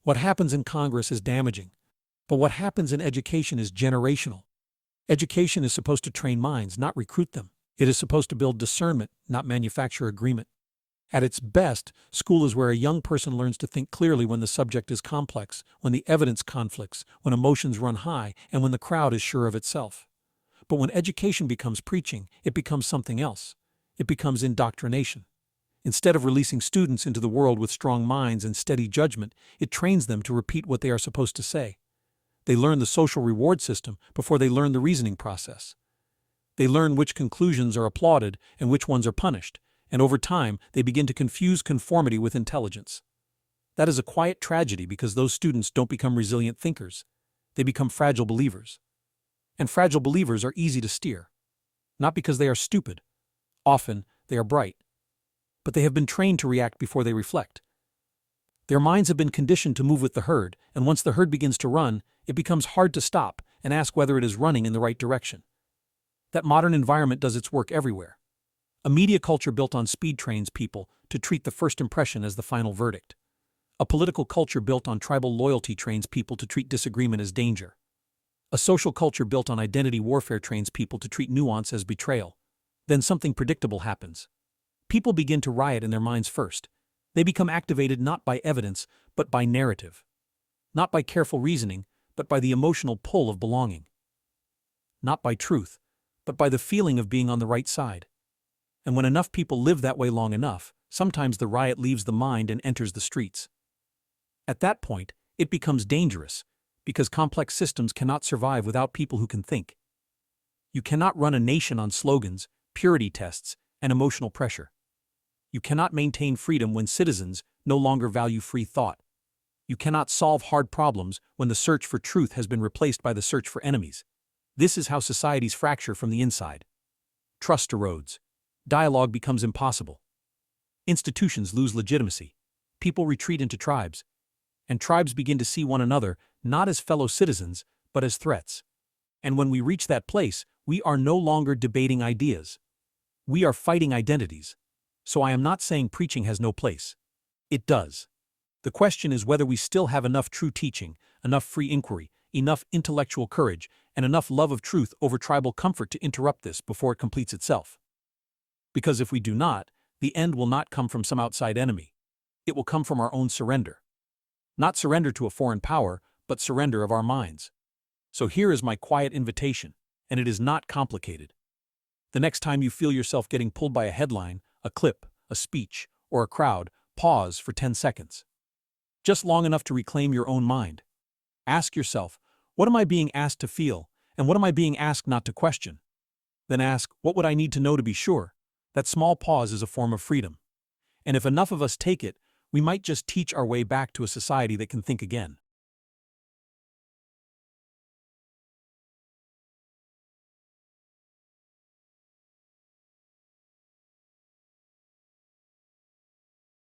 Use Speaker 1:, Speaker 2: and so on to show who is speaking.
Speaker 1: What happens in Congress is damaging, but what happens in education is generational. Education is supposed to train minds, not recruit them. It is supposed to build discernment, not manufacture agreement. At its best, school is where a young person learns to think clearly when the subject is complex, when the evidence conflicts, when emotions run high, and when the crowd is sure of itself. But when education becomes preaching, it becomes something else. It becomes indoctrination. Instead of releasing students into the world with strong minds and steady judgment, it trains them to repeat what they are supposed to say. They learn the social reward system before they learn the reasoning process. They learn which conclusions are applauded and which ones are punished, and over time, they begin to confuse conformity with intelligence. That is a quiet tragedy because those students don't become resilient thinkers. They become fragile believers. And fragile believers are easy to steer. Not because they are stupid. Often, they are bright. But they have been trained to react before they reflect. Their minds have been conditioned to move with the herd, and once the herd begins to run, it becomes hard to stop and ask whether it is running in the right direction. That modern environment does its work everywhere. A media culture built on speed trains people to treat the first impression as the final verdict. A political culture built on tribal loyalty trains people to treat disagreement as danger. A social culture built on identity warfare trains people to treat nuance as betrayal. Then something predictable happens. People begin to riot in their minds first. They become activated not by evidence, but by narrative. Not by careful reasoning, but by the emotional pull of belonging. Not by truth, but by the feeling of being on the right side. And when enough people live that way long enough, sometimes the riot leaves the mind and enters the streets. At that point, it becomes dangerous, because complex systems cannot survive without people who can think. You cannot run a nation on slogans, purity tests, and emotional pressure. You cannot maintain freedom when citizens no longer value free thought. You cannot solve hard problems when the search for truth has been replaced by the search for enemies. This is how societies fracture from the inside. Trust erodes. Dialogue becomes impossible. Institutions lose legitimacy. People retreat into tribes. And tribes begin to see one another not as fellow citizens, but as threats. And when we reach that place, we are no longer debating ideas. We are fighting identities. So I am not saying preaching has no place. It does. The question is whether we still have enough true teaching, enough free inquiry, enough intellectual courage, and enough love of truth over tribal comfort to interrupt this before it completes itself. Because if we do not, the end will not come from some outside enemy. It will come from our own surrender. Not surrender to a foreign power, but surrender of our minds. So here is my quiet invitation, and it is not complicated. The next time you feel yourself getting pulled by a headline, a clip, a speech, or a crowd, pause for 10 seconds. Just long enough to reclaim your own mind. Ask yourself, what am I being asked to feel, and what am I being asked not to question? Then ask, what would I need to know to be sure? That small pause is a form of freedom. And if enough of us take it, we might just teach our way back to a society that can think again.